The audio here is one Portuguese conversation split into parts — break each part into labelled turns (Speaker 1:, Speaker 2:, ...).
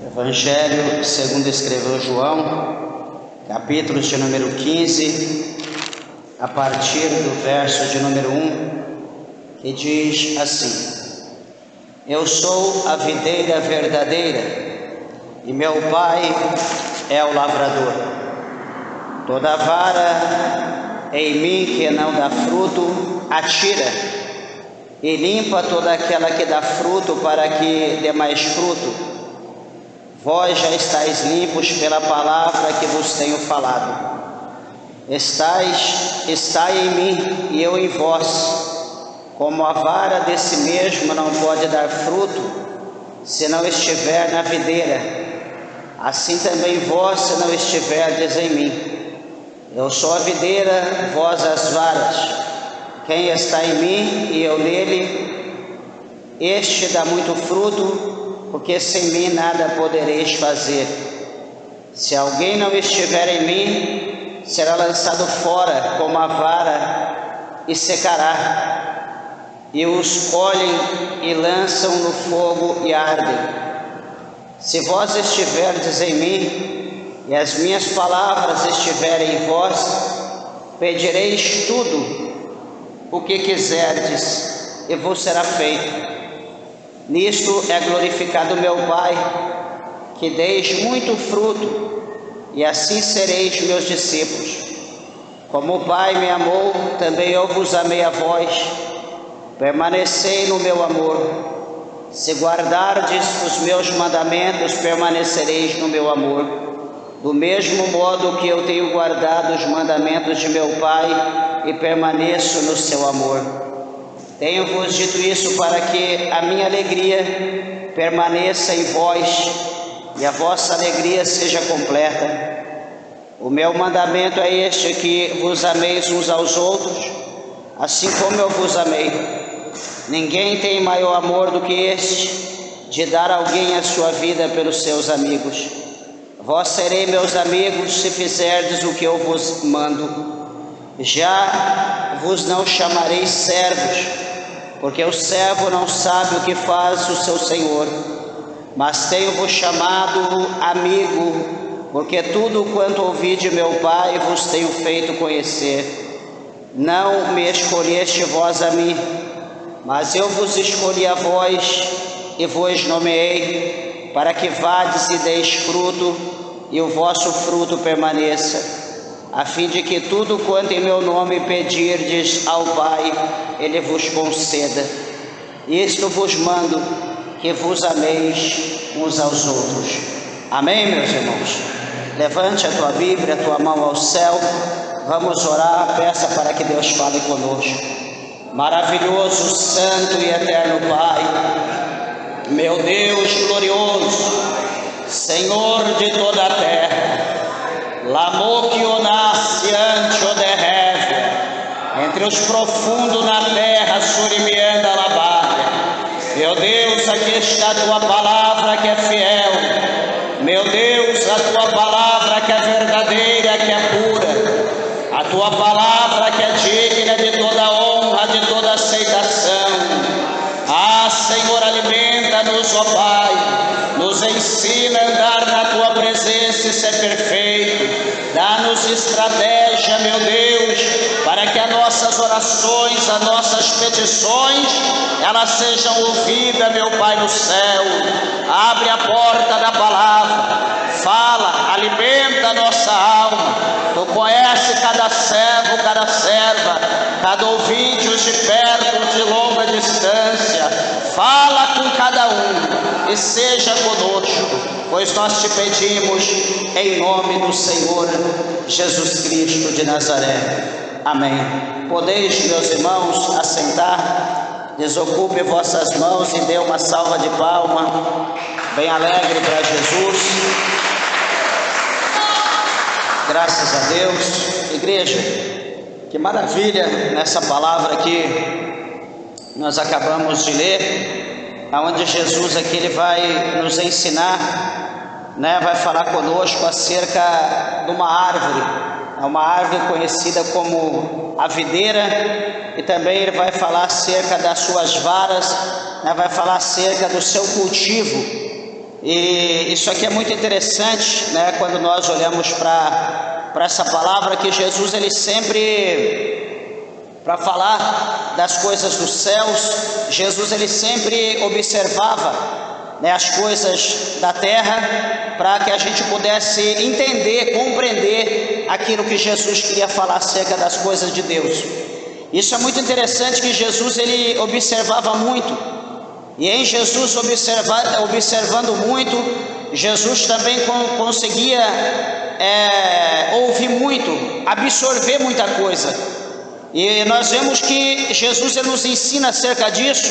Speaker 1: Evangelho segundo escreveu João, capítulos de número 15, a partir do verso de número 1, que diz assim: Eu sou a videira verdadeira, e meu Pai é o lavrador. Toda vara em mim que não dá fruto, atira, e limpa toda aquela que dá fruto, para que dê mais fruto. Vós já estáis limpos pela palavra que vos tenho falado. Estai em mim e eu em vós. Como a vara desse mesmo não pode dar fruto, se não estiver na videira, assim também vós, se não estiverdes em mim. Eu sou a videira, vós as varas. Quem está em mim e eu nele, este dá muito fruto, porque sem mim nada podereis fazer. Se alguém não estiver em mim, será lançado fora como a vara e secará. E os colhem e lançam no fogo e ardem. Se vós estiverdes em mim, e as minhas palavras estiverem em vós, pedireis tudo o que quiserdes, e vos será feito. Nisto é glorificado meu Pai, que deis muito fruto, e assim sereis meus discípulos. Como o Pai me amou, também eu vos amei a vós. Permanecei no meu amor. Se guardardes os meus mandamentos, permanecereis no meu amor. Do mesmo modo que eu tenho guardado os mandamentos de meu Pai e permaneço no seu amor. Tenho-vos dito isso para que a minha alegria permaneça em vós e a vossa alegria seja completa. O meu mandamento é este, que vos ameis uns aos outros, assim como eu vos amei. Ninguém tem maior amor do que este, de dar a alguém a sua vida pelos seus amigos. Vós sereis meus amigos se fizerdes o que eu vos mando. Já vos não chamareis servos, porque o servo não sabe o que faz o seu senhor, mas tenho-vos chamado amigo, porque tudo quanto ouvi de meu Pai vos tenho feito conhecer. Não me escolheste vós a mim, mas eu vos escolhi a vós e vos nomeei, para que vades e deis fruto, e o vosso fruto permaneça, a fim de que tudo quanto em meu nome pedirdes ao Pai, Ele vos conceda. Isto vos mando, que vos ameis uns aos outros. Amém, meus irmãos? Levante a tua Bíblia, a tua mão ao céu. Vamos orar, peça para que Deus fale conosco. Maravilhoso, santo e eterno Pai, meu Deus glorioso, Senhor de toda a terra, Lamok onassi ante oderreve, entre os profundos na terra, surimianda alabária. Meu Deus, aqui está a tua palavra que é fiel. Meu Deus, a tua palavra que é verdadeira, que é pura. A tua palavra que é digna de toda honra, de toda aceitação. Ah, Senhor, alimenta-nos, ó Pai. Nos ensina a andar na tua presença e ser perfeito. Dá-nos estratégia, meu Deus, para que as nossas orações, as nossas petições, elas sejam ouvidas, meu Pai no céu. Abre a porta da palavra, fala, alimenta a nossa alma. Tu conhece cada servo, cada serva, cada ouvinte, os de perto, os de longa distância. Fala com cada um e seja conosco, pois nós te pedimos em nome do Senhor Jesus Cristo de Nazaré. Amém. Podeis, meus irmãos, assentar. Desocupe vossas mãos e dê uma salva de palma bem alegre para Jesus. Graças a Deus. Igreja, que maravilha nessa palavra que nós acabamos de ler, onde Jesus aqui ele vai nos ensinar, vai falar conosco acerca de uma árvore. É uma árvore conhecida como a videira, e também ele vai falar acerca das suas varas, vai falar acerca do seu cultivo. E isso aqui é muito interessante, né? Quando nós olhamos para essa palavra, que Jesus, ele sempre, para falar das coisas dos céus, Jesus, ele sempre observava, né, as coisas da terra, para que a gente pudesse entender, compreender aquilo que Jesus queria falar acerca das coisas de Deus. Isso é muito interessante, que Jesus, ele observava muito. E em Jesus observando muito, Jesus também conseguia ouvir muito, absorver muita coisa. E nós vemos que Jesus, ele nos ensina acerca disso,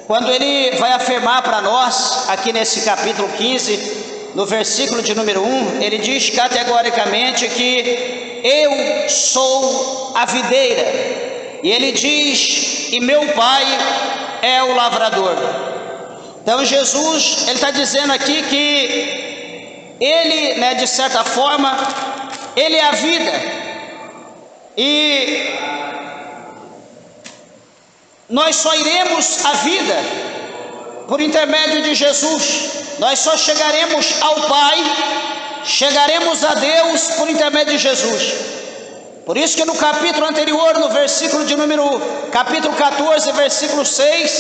Speaker 1: quando ele vai afirmar para nós, aqui nesse capítulo 15, no versículo de número 1, ele diz categoricamente que eu sou a videira. E ele diz, e meu Pai é o lavrador. Então Jesus, ele está dizendo aqui que ele, né, de certa forma, ele é a vida. E nós só iremos à vida por intermédio de Jesus. Nós só chegaremos ao Pai, chegaremos a Deus por intermédio de Jesus. Por isso que no capítulo anterior, no versículo de número, capítulo 14, versículo 6,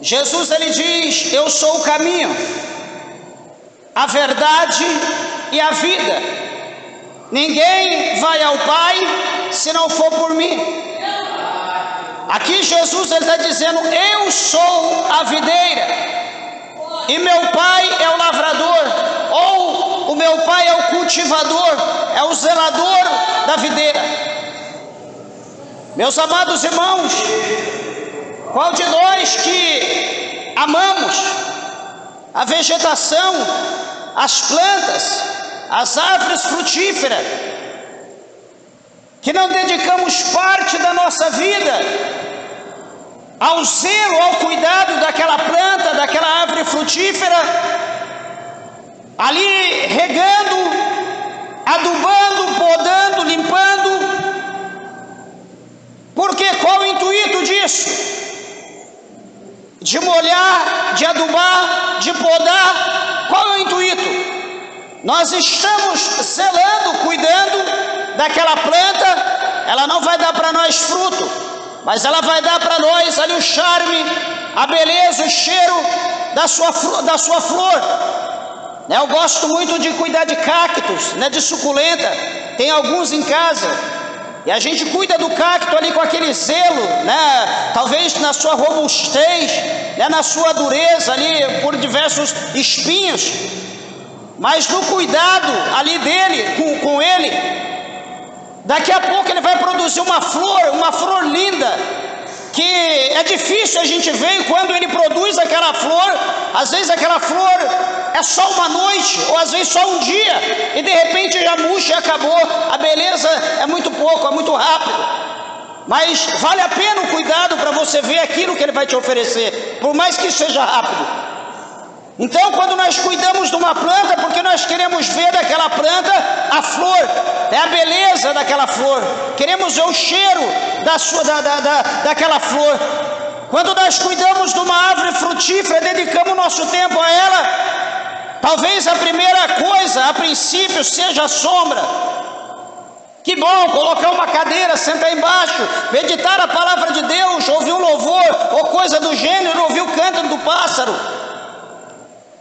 Speaker 1: Jesus, ele diz, eu sou o caminho, a verdade e a vida. Ninguém vai ao Pai se não for por mim. Aqui Jesus, ele está dizendo, eu sou a videira e meu Pai é o lavrador, ou o meu Pai é o cultivador, é o zelador da videira. Meus amados irmãos, qual de nós que amamos a vegetação, as plantas, as árvores frutíferas, que não dedicamos parte da nossa vida ao zelo, ao cuidado daquela planta, daquela árvore frutífera, ali regando, adubando, podando, limpando? Porque qual o intuito disso? De molhar, de adubar, de podar? Qual é o intuito? Nós estamos zelando, cuidando daquela planta. Ela não vai dar para nós fruto, mas ela vai dar para nós ali o charme, a beleza, o cheiro da sua flor. Eu gosto muito de cuidar de cactos, né, de suculenta. Tem alguns em casa, e a gente cuida do cacto ali com aquele zelo, né, talvez na sua robustez, né, na sua dureza ali, por diversos espinhos, mas no cuidado ali dele, com ele, daqui a pouco ele vai produzir uma flor linda, que é difícil a gente ver. E quando ele produz aquela flor, às vezes aquela flor é só uma noite, ou às vezes só um dia, e de repente já murcha e acabou. A beleza é muito pouco, é muito rápido, mas vale a pena o cuidado para você ver aquilo que ele vai te oferecer, por mais que seja rápido. Então, quando nós cuidamos de uma planta, porque nós queremos ver daquela planta a flor, é a beleza daquela flor, queremos ver o cheiro daquela flor. Quando nós cuidamos de uma árvore frutífera, dedicamos nosso tempo a ela, talvez a primeira coisa, a princípio, seja a sombra. Que bom colocar uma cadeira, sentar embaixo, meditar a palavra de Deus, ouvir um louvor ou coisa do gênero, ouvir o canto do pássaro.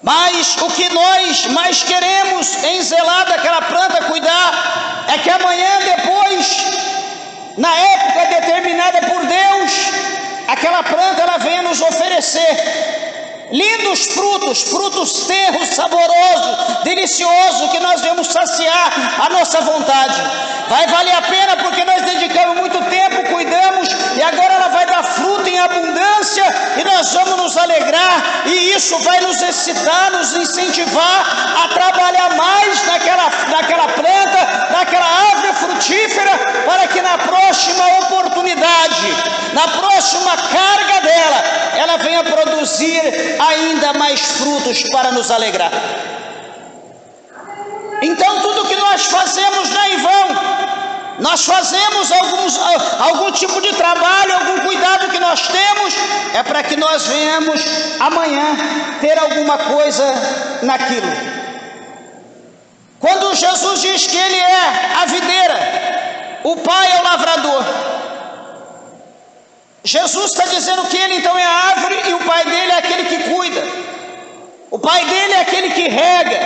Speaker 1: Mas o que nós mais queremos em zelar daquela planta, cuidar, é que amanhã depois, na época determinada por Deus, aquela planta ela venha nos oferecer lindos frutos tenros, saborosos, deliciosos, que nós vamos saciar a nossa vontade. Vai valer a pena, porque nós dedicamos muito tempo, cuidamos, e agora ela vai dar fruto em abundância, e nós vamos nos alegrar, e isso vai nos excitar, nos incentivar a trabalhar mais naquela planta, naquela árvore frutífera, para que na próxima oportunidade, na próxima carga dela, ela venha produzir ainda mais frutos para nos alegrar. Então tudo que nós fazemos não é em vão. nós fazemos algum tipo de trabalho, algum cuidado que nós temos, é para que nós venhamos amanhã ter alguma coisa naquilo. Quando Jesus diz que Ele é a videira, o Pai é o lavrador, Jesus está dizendo que Ele então é a árvore e o Pai dele é aquele que cuida, o Pai dele é aquele que rega.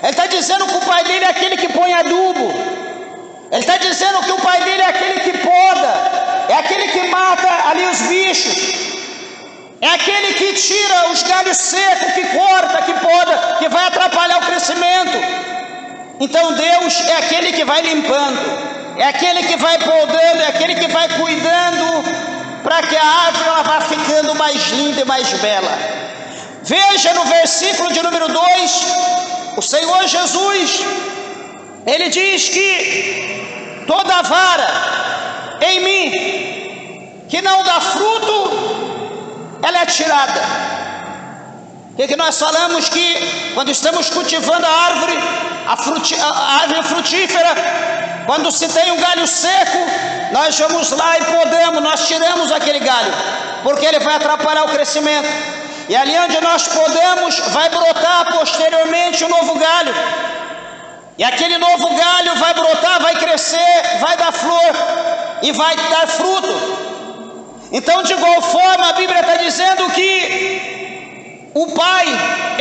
Speaker 1: Ele está dizendo que o Pai dele é aquele que põe adubo. Ele está dizendo que o Pai dele é aquele que poda, é aquele que mata ali os bichos, é aquele que tira os galhos secos, que corta, que poda, que vai atrapalhar o crescimento. Então Deus é aquele que vai limpando, é aquele que vai podando, é aquele que vai cuidando para que a árvore ela vá ficando mais linda e mais bela. Veja no versículo de número 2, o Senhor Jesus, Ele diz que toda vara em mim que não dá fruto, ela é tirada. O que nós falamos? Que quando estamos cultivando a árvore, a árvore frutífera, quando se tem um galho seco, nós vamos lá e podamos, nós tiramos aquele galho, porque ele vai atrapalhar o crescimento. E ali onde nós podemos, vai brotar posteriormente um novo galho. E aquele novo galho vai brotar, vai crescer, vai dar flor e vai dar fruto. Então, de igual forma, a Bíblia está dizendo que o Pai,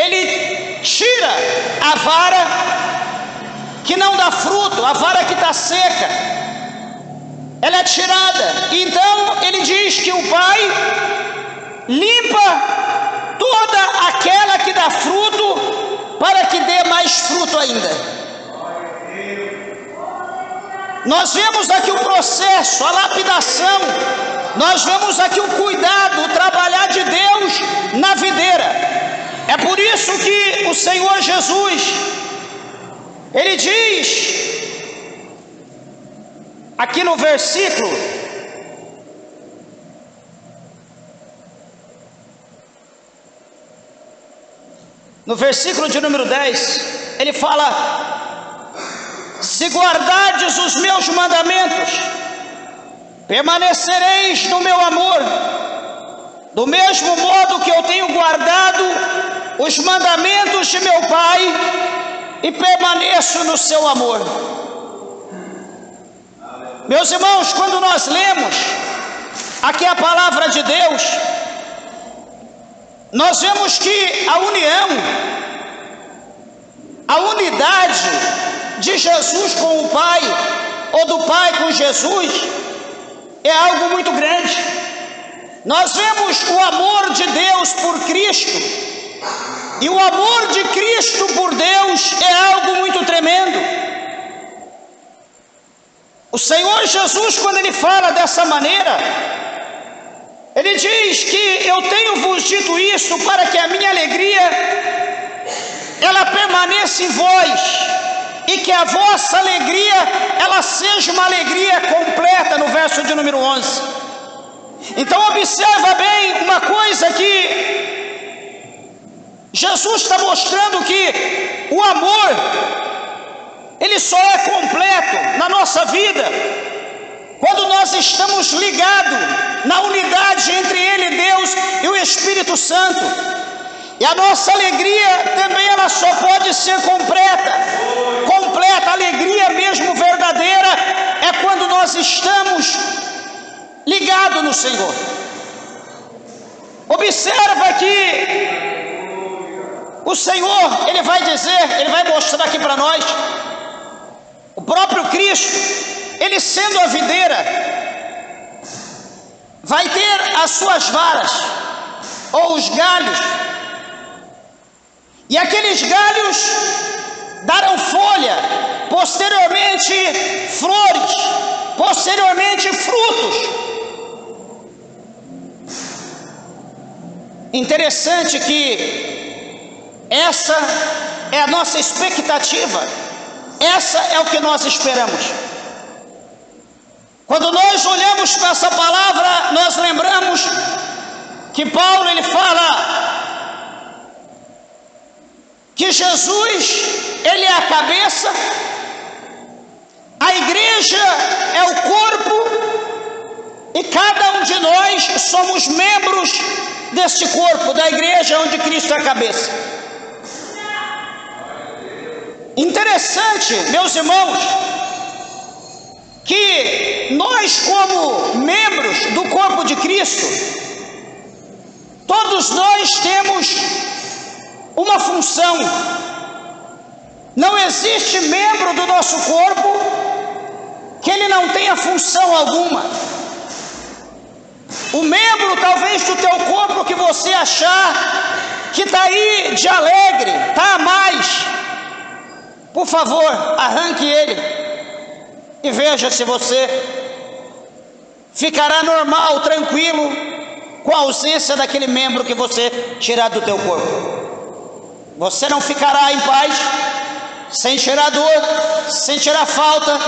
Speaker 1: Ele tira a vara que não dá fruto, a vara que está seca, ela é tirada. Então, Ele diz que o Pai limpa toda aquela que dá fruto, para que dê mais fruto ainda. Nós vemos aqui o processo, a lapidação, nós vemos aqui o cuidado, o trabalhar de Deus na videira. É por isso que o Senhor Jesus, Ele diz, aqui no versículo, de número 10, Ele fala: se guardardes os meus mandamentos, permanecereis no meu amor, do mesmo modo que eu tenho guardado os mandamentos de meu Pai e permaneço no seu amor. Meus irmãos, quando nós lemos aqui a palavra de Deus, nós vemos que a união, a unidade de Jesus com o Pai, ou do Pai com Jesus, é algo muito grande. Nós vemos o amor de Deus por Cristo, e o amor de Cristo por Deus é algo muito tremendo. O Senhor Jesus, quando Ele fala dessa maneira, Ele diz que eu tenho vos dito isso para que a minha alegria ela permaneça em vós, e que a vossa alegria ela seja uma alegria completa, no verso de número 11. Então observa bem uma coisa que Jesus está mostrando, que o amor ele só é completo na nossa vida quando nós estamos ligados na unidade entre Ele, Deus, e o Espírito Santo. E a nossa alegria também ela só pode ser completa, a alegria mesmo verdadeira é quando nós estamos ligados no Senhor. Observa que o Senhor, Ele vai dizer, Ele vai mostrar aqui para nós, o próprio Cristo, Ele sendo a videira, vai ter as suas varas, ou os galhos, e aqueles galhos darão folha, posteriormente flores, posteriormente frutos. Interessante que essa é a nossa expectativa, essa é o que nós esperamos. Quando nós olhamos para essa palavra, nós lembramos que Paulo ele fala que Jesus, Ele é a cabeça, a igreja igreja é o corpo e cada um de nós somos membros deste corpo, da igreja onde Cristo é a cabeça. Interessante, meus irmãos, que nós, como membros do corpo de Cristo, todos nós temos uma função. Não existe membro do nosso corpo que ele não tenha função alguma. O membro talvez do teu corpo que você achar que está aí de alegre, está a mais, por favor, arranque ele e veja se você ficará normal, tranquilo, com a ausência daquele membro que você tirar do teu corpo. Você não ficará em paz, sem tirar dor, sem tirar falta.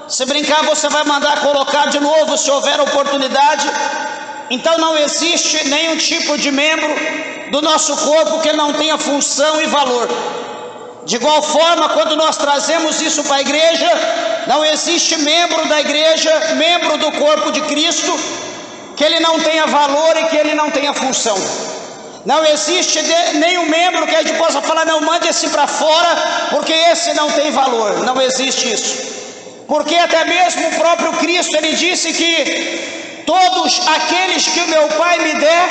Speaker 1: Se brincar, você vai mandar colocar de novo, se houver oportunidade. Então não existe nenhum tipo de membro do nosso corpo que não tenha função e valor. De igual forma, quando nós trazemos isso para a igreja, não existe membro da igreja, membro do corpo de Cristo, que ele não tenha valor e que ele não tenha função. Não existe nenhum membro que a gente possa falar, não, mande esse para fora, porque esse não tem valor. Não existe isso. Porque até mesmo o próprio Cristo, ele disse que todos aqueles que o meu Pai me der,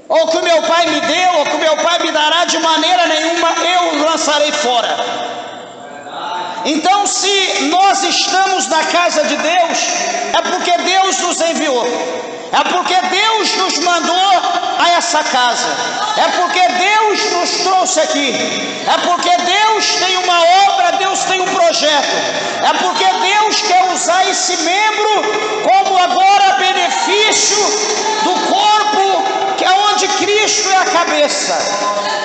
Speaker 1: ou que o meu Pai me deu, ou que o meu Pai me dará, de maneira nenhuma eu lançarei fora. Então, se nós estamos na casa de Deus, é porque Deus nos enviou, é porque Deus nos mandou a essa casa, é porque Deus nos trouxe aqui, é porque Deus tem uma obra, Deus tem um projeto, é porque Deus quer usar esse membro como agora benefício do corpo, que é onde Cristo é a cabeça.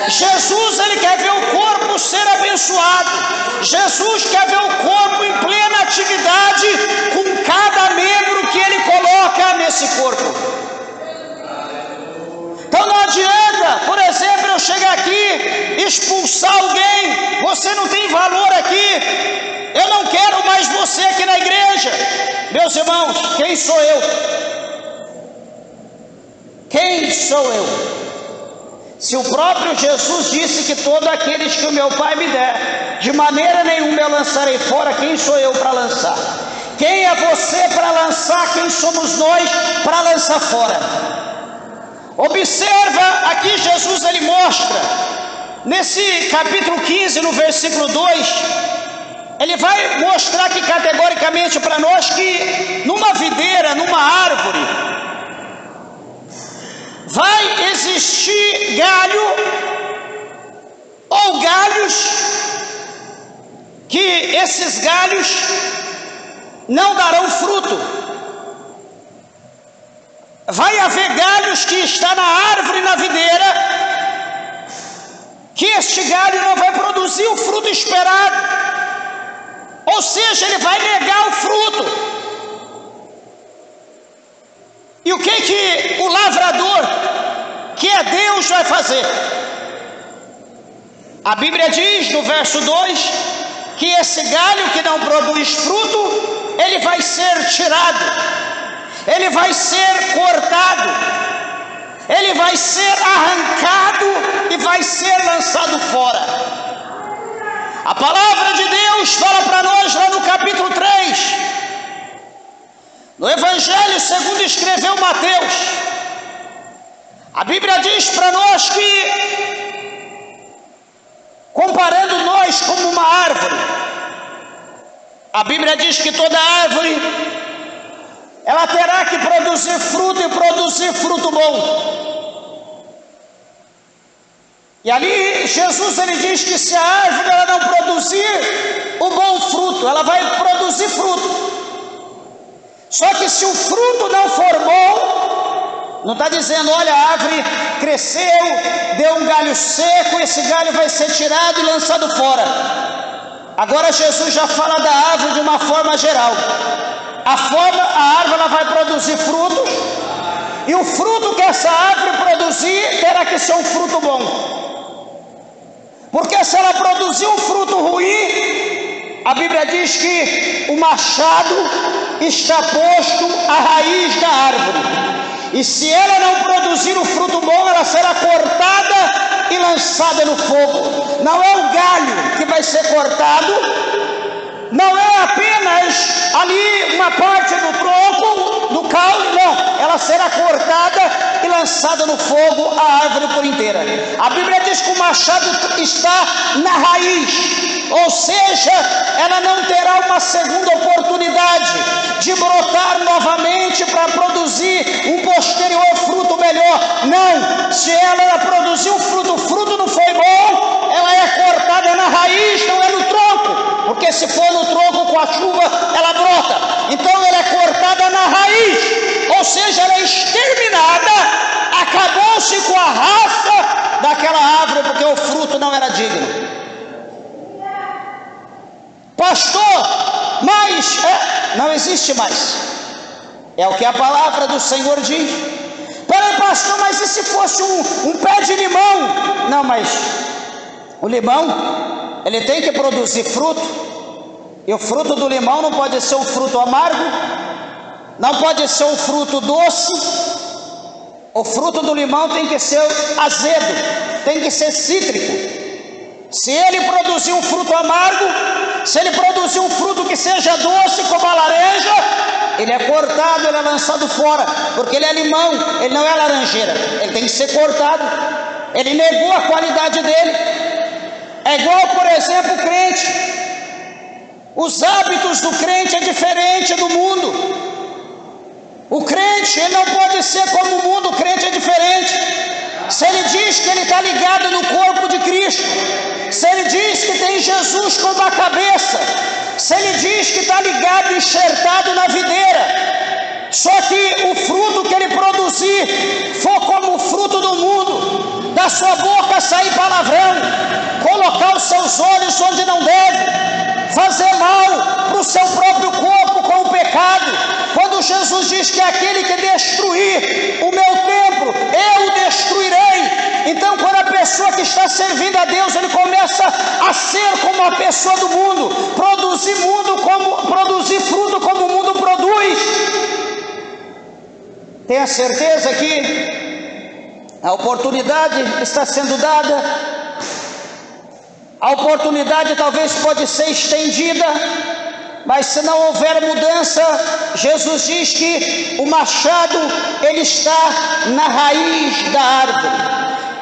Speaker 1: Jesus, ele quer ver o corpo ser abençoado. Jesus quer ver o corpo em plena atividade com cada membro que ele coloca nesse corpo. Então não adianta, por exemplo, eu chegar aqui, expulsar alguém, você não tem valor aqui, eu não quero mais você aqui na igreja. Meus irmãos, quem sou eu? Quem sou eu? Se o próprio Jesus disse que todos aqueles que o meu Pai me der, de maneira nenhuma eu lançarei fora, quem sou eu para lançar? Quem é você para lançar? Quem somos nós para lançar fora? Observa, aqui Jesus ele mostra, nesse capítulo 15, no versículo 2, ele vai mostrar aqui categoricamente para nós que numa videira, numa árvore, vai existir galho ou galhos, que esses galhos não darão fruto. Vai haver galhos que está na árvore, na videira, que este galho não vai produzir o fruto esperado, ou seja, ele vai negar o fruto. E o que o lavrador, que é Deus, vai fazer? A Bíblia diz no verso 2 que esse galho que não produz fruto, ele vai ser tirado, ele vai ser cortado, ele vai ser arrancado e vai ser lançado fora. A palavra de Deus fala para nós lá no capítulo 3, no Evangelho segundo escreveu Mateus. A Bíblia diz para nós que, comparando nós como uma árvore, a Bíblia diz que toda árvore, ela terá que produzir fruto e produzir fruto bom. E ali Jesus ele diz que se a árvore ela não produzir o bom fruto, ela vai produzir fruto. Só que se o fruto não for bom, não está dizendo, olha, a árvore cresceu, deu um galho seco, esse galho vai ser tirado e lançado fora. Agora Jesus já fala da árvore de uma forma geral. A árvore ela vai produzir frutos, e o fruto que essa árvore produzir terá que ser um fruto bom. Porque se ela produzir um fruto ruim, a Bíblia diz que o machado está posto à raiz da árvore, e se ela não produzir o fruto bom, ela será cortada e lançada no fogo. Não é o galho que vai ser cortado, não é apenas ali uma parte do tronco, do caule, não, ela será cortada e lançada no fogo, a árvore por inteira. A Bíblia diz que o machado está na raiz, ou seja, ela não terá uma segunda oportunidade de brotar novamente para produzir um posterior fruto melhor. Não, se ela produzir o fruto não foi bom, ela é cortada na raiz, não é no tronco, porque se for no tronco com a chuva ela brota. Então ela é cortada na raiz, ou seja, ela é exterminada, acabou-se com a raça daquela árvore, porque o fruto não era digno. Pastor, mas não existe mais, é o que a palavra do Senhor diz. Peraí, pastor, mas e se fosse um pé de limão? Não, mas o limão, ele tem que produzir fruto, e o fruto do limão não pode ser um fruto amargo, não pode ser um fruto doce. O fruto do limão tem que ser azedo, tem que ser cítrico. Se ele produzir um fruto amargo, se ele produzir um fruto que seja doce como a laranja, ele é cortado, ele é lançado fora, porque ele é limão, ele não é laranjeira, ele tem que ser cortado. Ele negou a qualidade dele. É igual, por exemplo, o crente. Os hábitos do crente é diferente do mundo. O crente, ele não pode ser como o mundo, o crente é diferente. Se ele diz que ele está ligado no corpo de Cristo, se ele diz que tem Jesus como a cabeça, se ele diz que está ligado, enxertado na videira, só que o fruto que ele produzir for como o fruto do mundo, da sua boca sair palavrão, colocar os seus olhos onde não deve, fazer mal para o seu próprio corpo com o pecado. Quando Jesus diz que aquele que destruir o meu templo, eu o destruirei. Então, quando a pessoa que está servindo a Deus, ele começa a ser como a pessoa do mundo, produzir fruto como o mundo produz. Tenha certeza que a oportunidade está sendo dada. A oportunidade talvez pode ser estendida, mas se não houver mudança, Jesus diz que o machado, ele está na raiz da árvore,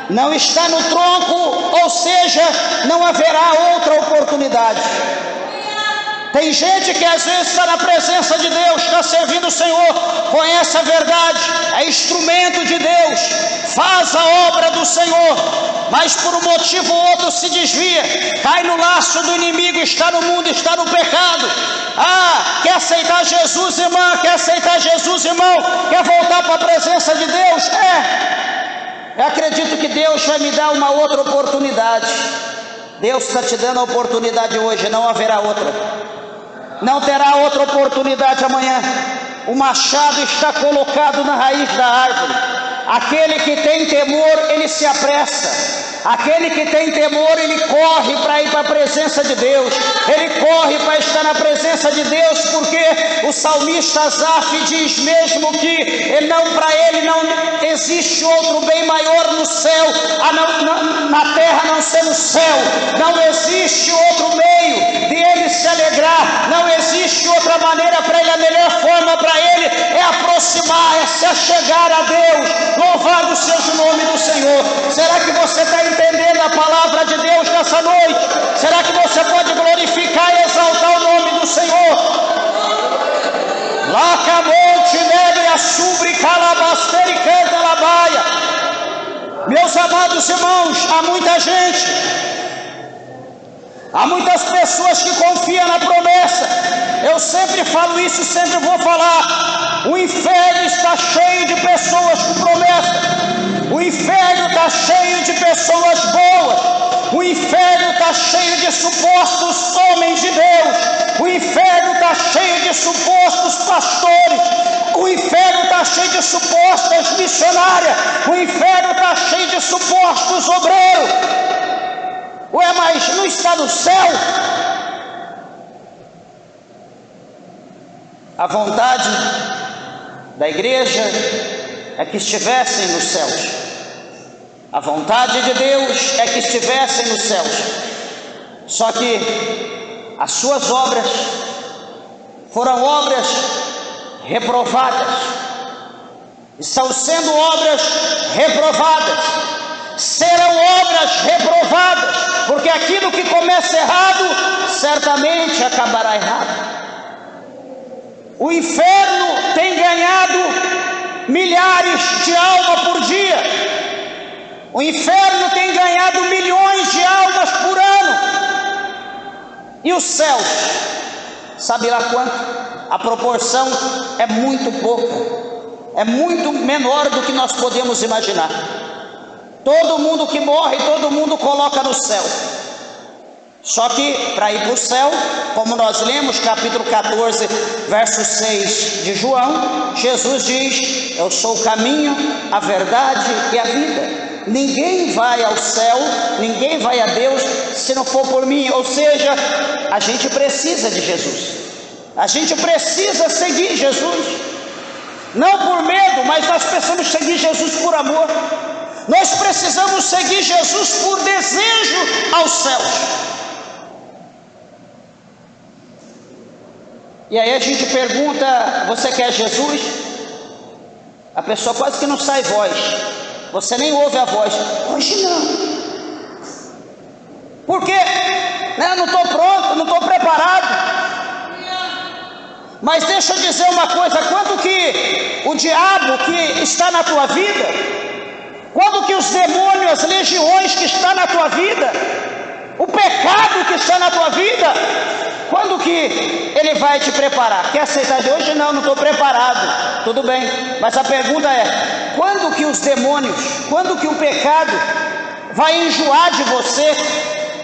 Speaker 1: não está no tronco, ou seja, não haverá outra oportunidade. Tem gente que às vezes está na presença de Deus, está servindo o Senhor, conhece a verdade, é instrumento de Deus, faz a obra do Senhor, mas por um motivo ou outro se desvia, cai no laço do inimigo, está no mundo, está no pecado. Quer aceitar Jesus, irmã? Quer aceitar Jesus, irmão? Quer voltar para a presença de Deus? Eu acredito que Deus vai me dar uma outra oportunidade. Deus está te dando a oportunidade hoje, não haverá outra. Não terá outra oportunidade amanhã. O machado está colocado na raiz da árvore. Aquele que tem temor, ele se apressa. Aquele que tem temor, ele corre para ir para a presença de Deus. Ele corre para estar na presença de Deus, porque o salmista Asaf diz mesmo que para ele não existe outro bem maior no céu, na terra não ser no céu. Não existe outro meio de ele se alegrar. Não existe outra maneira para ele. A melhor forma para ele é aproximar, é se achegar a Deus. Louvado seja o nome do Senhor. Será que você está entendendo a palavra de Deus nessa noite? Será que você pode glorificar e exaltar o nome do Senhor? Lacamonte, nebre, assubre, calabasteira e canta labaia. Meus amados irmãos, há muita gente, há muitas pessoas que confiam na promessa. Eu sempre falo isso, sempre vou falar. O inferno está cheio de pessoas com promessa. O inferno está cheio de pessoas boas. O inferno está cheio de supostos homens de Deus. O inferno está cheio de supostos pastores. O inferno está cheio de supostas missionárias. O inferno está cheio de supostos obreiros. Mas não está no céu? A vontade da igreja é que estivessem nos céus. A vontade de Deus é que estivessem nos céus. Só que as suas obras foram obras reprovadas. Estão sendo obras reprovadas. Serão obras reprovadas, porque aquilo que começa errado, certamente acabará errado. O inferno tem ganhado milhares de almas por dia. O inferno tem ganhado milhões de almas por ano. E os céus, sabe lá quanto? A proporção é muito pouca, é muito menor do que nós podemos imaginar. Todo mundo que morre, todo mundo coloca no céu. Só que para ir para o céu, como nós lemos capítulo 14, verso 6 de João, Jesus diz: eu sou o caminho, a verdade e a vida. Ninguém vai ao céu, ninguém vai a Deus se não for por mim. Ou seja, a gente precisa de Jesus. A gente precisa seguir Jesus. Não por medo, mas nós precisamos seguir Jesus por amor. Nós precisamos seguir Jesus por desejo aos céus. E aí a gente pergunta: você quer Jesus? A pessoa quase que não sai voz. Você nem ouve a voz. Hoje não. Por quê? Eu não estou pronto, não estou preparado. Mas deixa eu dizer uma coisa: quando que o diabo que está na tua vida, quando que os demônios, as legiões que estão na tua vida, o pecado que está na tua vida, quando que ele vai te preparar? Quer aceitar de hoje? Não, não estou preparado. Tudo bem, mas a pergunta é: quando que os demônios, quando que o pecado vai enjoar de você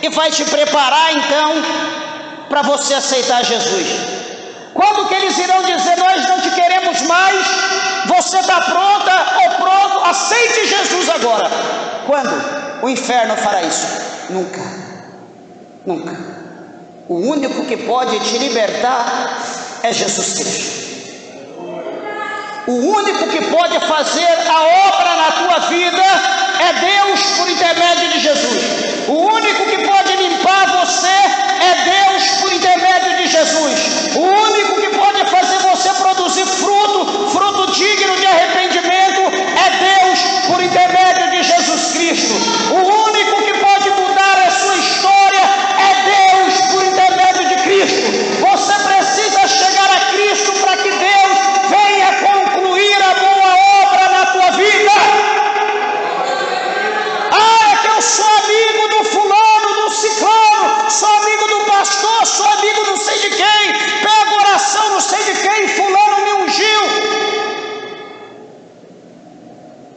Speaker 1: e vai te preparar então para você aceitar Jesus? Quando que eles irão dizer: nós não te queremos mais, você está pronta ou pronto, aceite Jesus agora? Quando o inferno fará isso? Nunca, nunca. O único que pode te libertar é Jesus Cristo. O único que pode fazer a obra na tua vida é Deus por intermédio de Jesus. O único que pode limpar você é Deus por intermédio de Jesus. O único que pode fazer você produzir fruto digno de arrependimento é Deus por intermédio de Jesus Cristo. O único que pode mudar a sua história é Deus por intermédio de Cristo. Você precisa chegar a Cristo para que Deus venha concluir a boa obra na tua vida. Ah, é que eu sou amigo do fulano, do ciclano, sou amigo do pastor, sou amigo não sei de quem, pego oração não sei de quem, fulano me ungiu.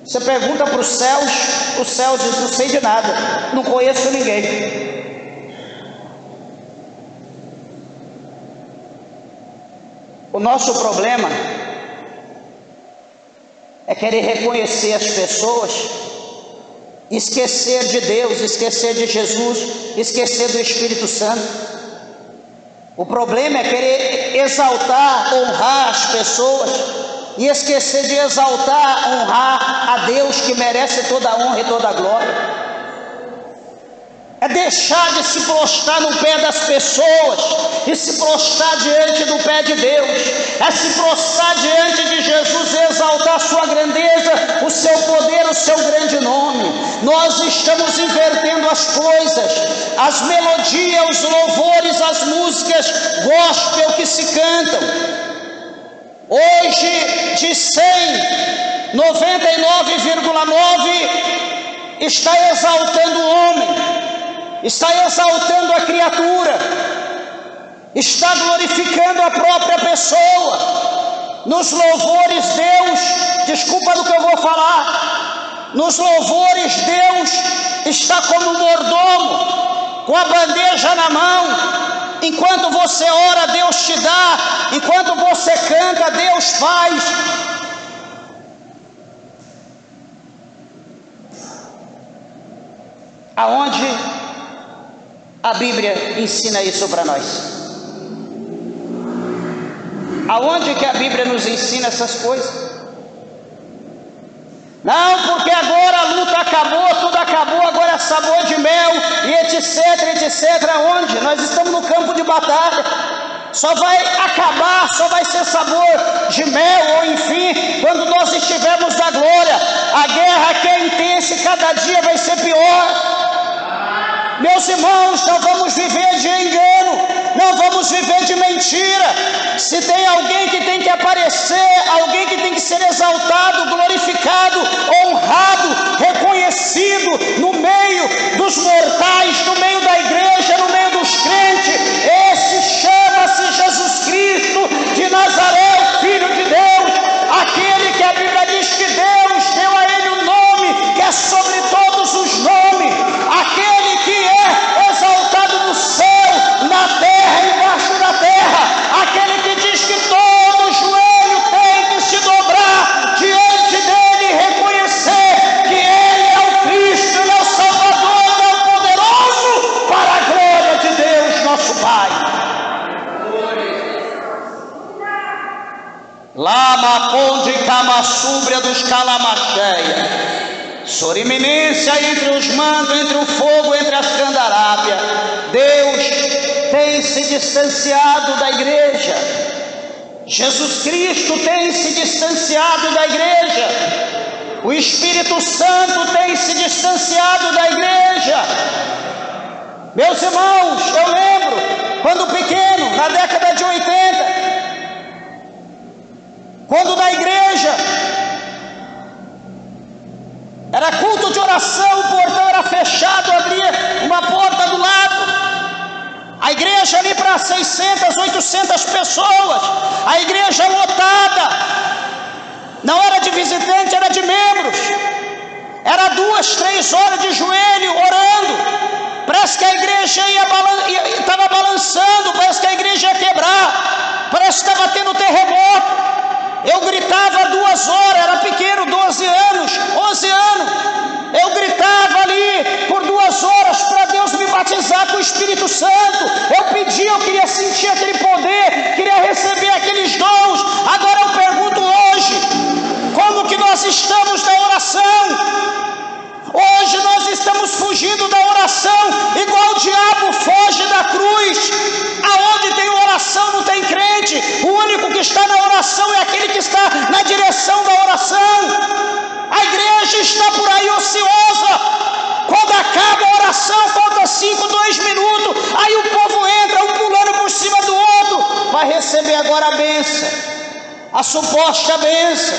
Speaker 1: Você pergunta para os céus diz: não sei de nada, não conheço ninguém. O nosso problema é querer reconhecer as pessoas, esquecer de Deus, esquecer de Jesus, esquecer do Espírito Santo. O problema é querer exaltar, honrar as pessoas e esquecer de exaltar, honrar a Deus que merece toda a honra e toda a glória. É deixar de se prostrar no pé das pessoas e se prostrar diante do pé de Deus. É se prostrar diante de Jesus e exaltar a sua grandeza, o seu poder, o seu grande nome. Nós estamos invertendo as coisas. As melodias, os louvores, as músicas gospel que se cantam. Hoje, de 100, 99,9 está exaltando o homem, está exaltando a criatura, está glorificando a própria pessoa. Nos louvores Deus, desculpa do que eu vou falar, nos louvores Deus está como um mordomo, com a bandeja na mão. Enquanto você ora, Deus te dá. Enquanto você canta, Deus faz. Aonde a Bíblia ensina isso para nós? Aonde que a Bíblia nos ensina essas coisas? Não, porque agora a luta acabou, tudo acabou, agora é sabor de mel, e etc, etc. Onde? Nós estamos no campo de batalha. Só vai acabar, só vai ser sabor de mel, ou enfim, quando nós estivermos na glória. A guerra que é intensa e cada dia vai ser pior. Meus irmãos, não vamos viver de engano, não vamos viver de mentira. Se tem alguém que tem que aparecer, alguém que tem que ser exaltado, glorificado, honrado, reconhecido no meio dos mortais, no meio da igreja, no meio dos crentes, esse chama-se Jesus Cristo de Nazaré, o Filho de Deus, aquele que a Bíblia diz que Deus deu a ele o nome que é sobre todos os nomes, aquele que é exaltado no céu, na terra, embaixo da terra, aquele que diz que todo joelho tem que se dobrar diante dele e reconhecer que ele é o Cristo, ele é o Salvador, ele é o poderoso, para a glória de Deus nosso Pai. Lama Conde Camassúbria dos Calamacheia, soriminência entre os mantos, entre o fogo, entre as candarábias. Deus tem se distanciado da igreja. Jesus Cristo tem se distanciado da igreja. O Espírito Santo tem se distanciado da igreja. Meus irmãos, eu lembro quando pequeno, na década de 80, quando na igreja era culto de oração, o portão era fechado, abria uma porta do lado, a igreja ali para 600, 800 pessoas, a igreja lotada, não era de visitante, era de membros, era 2, 3 horas de joelho orando, parece que a igreja estava balançando, parece que a igreja ia quebrar, parece que estava tendo terremoto. Eu gritava 2 horas, era pequeno, 12 anos, 11 anos, eu gritava ali por 2 horas para Deus me batizar com o Espírito Santo. Eu pedia, eu queria sentir aquele poder, queria receber aqueles dons. Agora eu pergunto hoje, como que nós estamos na oração? Hoje nós estamos fugindo da oração, igual o diabo foge da cruz. Aonde tem oração não tem crente. O único que está na oração é aquele que está na direção da oração. A igreja está por aí ociosa. Quando acaba a oração, falta 5, 2 minutos, aí o povo entra, um pulando por cima do outro, vai receber agora a bênção, a suposta bênção,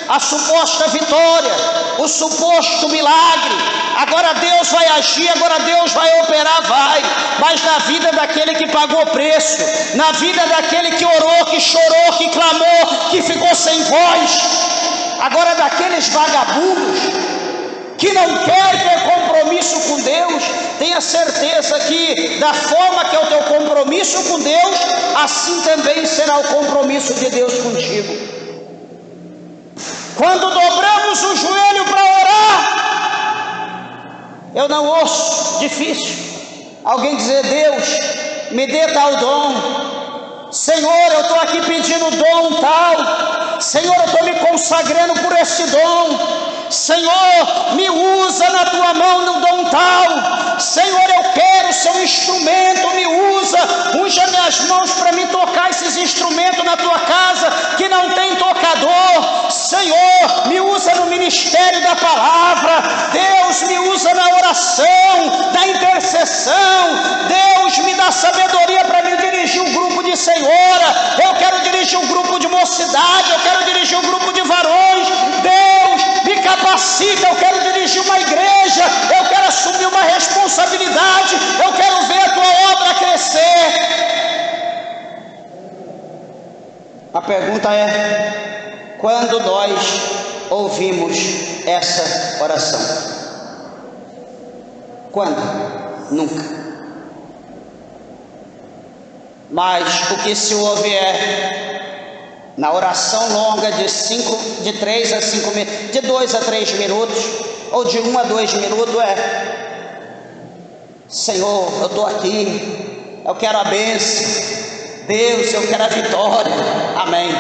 Speaker 1: a suposta vitória, o suposto milagre. Agora Deus vai agir, agora Deus vai operar, vai. Mas na vida daquele que pagou preço, na vida daquele que orou, que chorou, que clamou, que ficou sem voz. Agora daqueles vagabundos que não querem ter compromisso com Deus, tenha certeza que da forma que é o teu compromisso com Deus, assim também será o compromisso de Deus contigo. Quando dobramos o joelho para orar, eu não ouço, difícil, alguém dizer: Deus, me dê tal dom. Senhor, eu estou aqui pedindo dom tal. Senhor, eu estou me consagrando por este dom. Senhor, me usa na tua mão no dom tal. Senhor, eu quero ser um instrumento, me usa, unja minhas mãos para me tocar esses instrumentos na tua casa que não tem tocador. Senhor, me usa no ministério da palavra. Deus, me usa na oração, na intercessão. Deus, me dá sabedoria para me dirigir um grupo de senhora. Eu quero dirigir um grupo de mocidade, eu quero dirigir um grupo de varões. Deus, me capacita, eu quero dirigir uma igreja, eu quero assumir uma responsabilidade, eu quero ver a tua obra crescer. A pergunta é: quando nós ouvimos essa oração? Quando? Nunca. Mas o que se ouve é, na oração longa de 3 a 5 minutos, de 2 a 3 minutos, ou de 1 a 2 minutos, Senhor, eu estou aqui, eu quero a bênção, Deus, eu quero a vitória. Amém.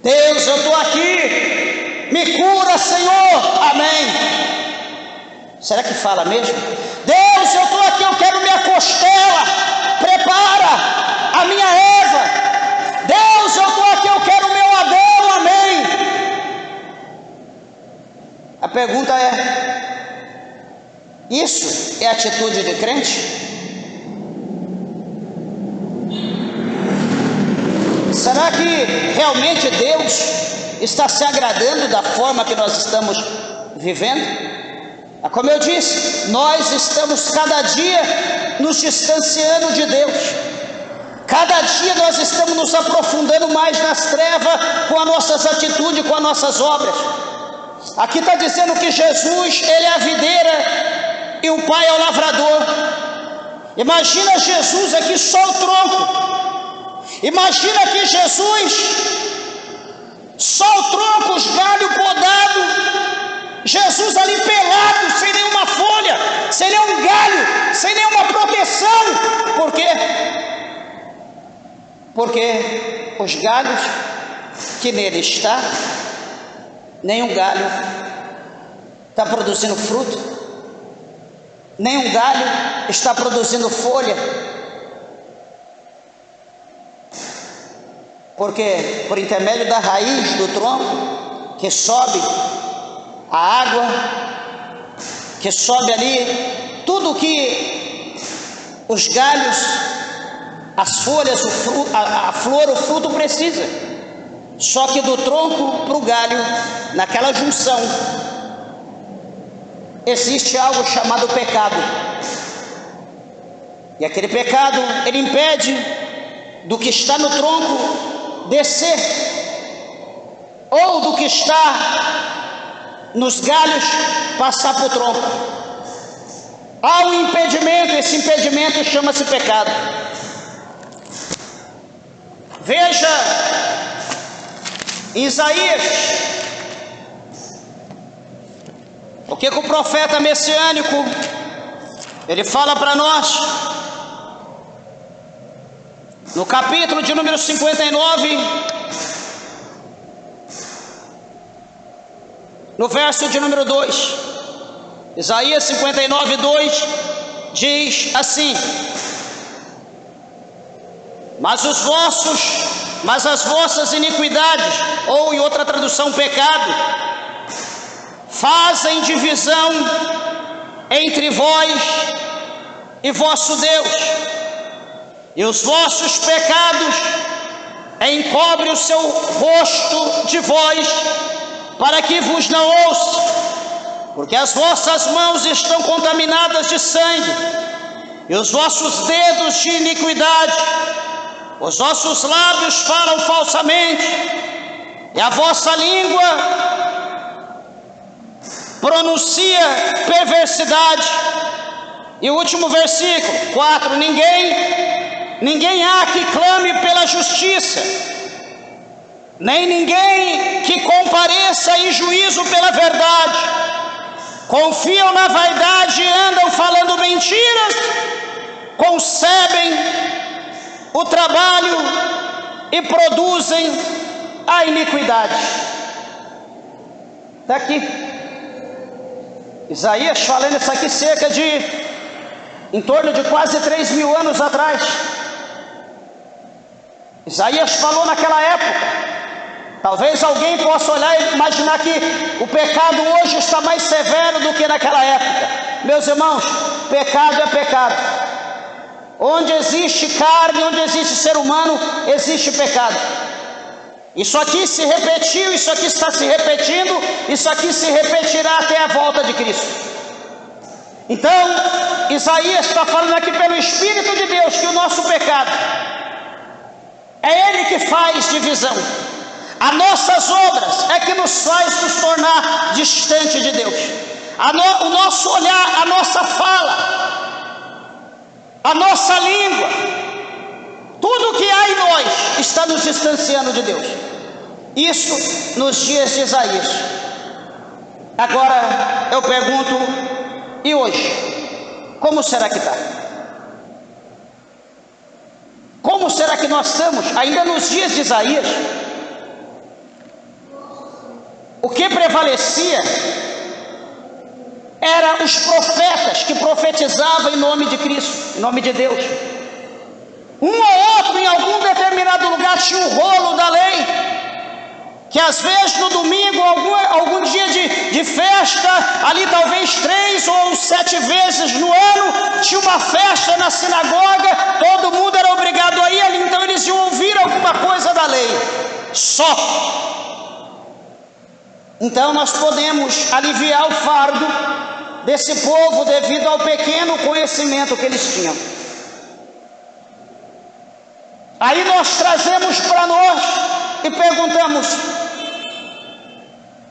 Speaker 1: Deus, eu estou aqui, me cura, Senhor. Amém. Será que fala mesmo? Deus, eu estou aqui, eu quero minha costela, prepara a minha erva. Deus, eu estou aqui, eu quero meu Adão. Amém. A pergunta é: isso é atitude de crente? Será que realmente Deus está se agradando da forma que nós estamos vivendo? Como eu disse, nós estamos cada dia nos distanciando de Deus. Cada dia nós estamos nos aprofundando mais nas trevas com as nossas atitudes, com as nossas obras. Aqui está dizendo que Jesus, Ele é a videira e o Pai é o lavrador. Imagina Jesus aqui só o tronco. Imagina que Jesus, só o tronco, os galhos podados, Jesus ali pelado, sem nenhuma folha, sem nenhum galho, sem nenhuma proteção. Por quê? Porque os galhos que nele está, nenhum galho está produzindo fruto, nenhum galho está produzindo folha. Porque por intermédio da raiz do tronco, que sobe a água, que sobe ali, tudo que os galhos, as folhas, a flor, o fruto precisa. Só que do tronco para o galho, naquela junção, existe algo chamado pecado. E aquele pecado, ele impede do que está no tronco descer, ou do que está nos galhos passar para o tronco. Há um impedimento, esse impedimento chama-se pecado. Veja Isaías, o que o profeta messiânico ele fala para nós. No capítulo de número 59, no verso de número 2, Isaías 59, 2, diz assim: mas as vossas iniquidades, ou em outra tradução, pecado, fazem divisão entre vós e vosso Deus. E os vossos pecados encobrem o seu rosto de vós, para que vos não ouça, porque as vossas mãos estão contaminadas de sangue, e os vossos dedos de iniquidade, os vossos lábios falam falsamente, e a vossa língua pronuncia perversidade. E o último versículo, 4, Ninguém há que clame pela justiça, nem ninguém que compareça em juízo pela verdade. Confiam na vaidade e andam falando mentiras, concebem o trabalho e produzem a iniquidade. Está aqui Isaías falando isso aqui cerca de, em torno de quase 3.000 anos atrás. Isaías falou naquela época. Talvez alguém possa olhar e imaginar que o pecado hoje está mais severo do que naquela época. Meus irmãos, pecado é pecado. Onde existe carne, onde existe ser humano, existe pecado. Isso aqui se repetiu, isso aqui está se repetindo, isso aqui se repetirá até a volta de Cristo. Então, Isaías está falando aqui pelo Espírito de Deus que o nosso pecado é Ele que faz divisão. As nossas obras é que nos faz nos tornar distante de Deus. O nosso olhar, a nossa fala, a nossa língua, tudo que há em nós está nos distanciando de Deus. Isso nos dias de Isaías. Agora eu pergunto, e hoje? Como será que está? que nós estamos? Ainda nos dias de Isaías. O que prevalecia eram os profetas que profetizavam em nome de Cristo, em nome de Deus. Um ou outro em algum determinado lugar tinha o rolo da lei, que às vezes no domingo, algum dia de festa, ali talvez 3 ou 7 vezes no ano, tinha uma festa na sinagoga, todo mundo era obrigado a ir ali, então eles iam ouvir alguma coisa da lei, só. Então nós podemos aliviar o fardo desse povo devido ao pequeno conhecimento que eles tinham. Aí nós trazemos para nós e perguntamos: